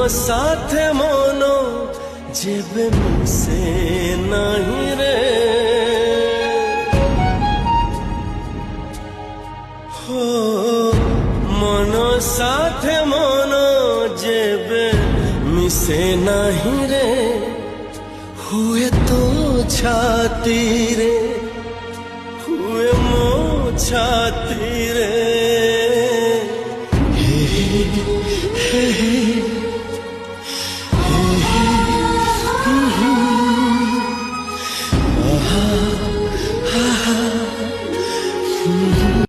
साथे मनो जेबे मिसे नहीं रे हो मनो साथे मनो जेबे मिसे नहीं रे हुए तो छाती रे हुए मो छाती रे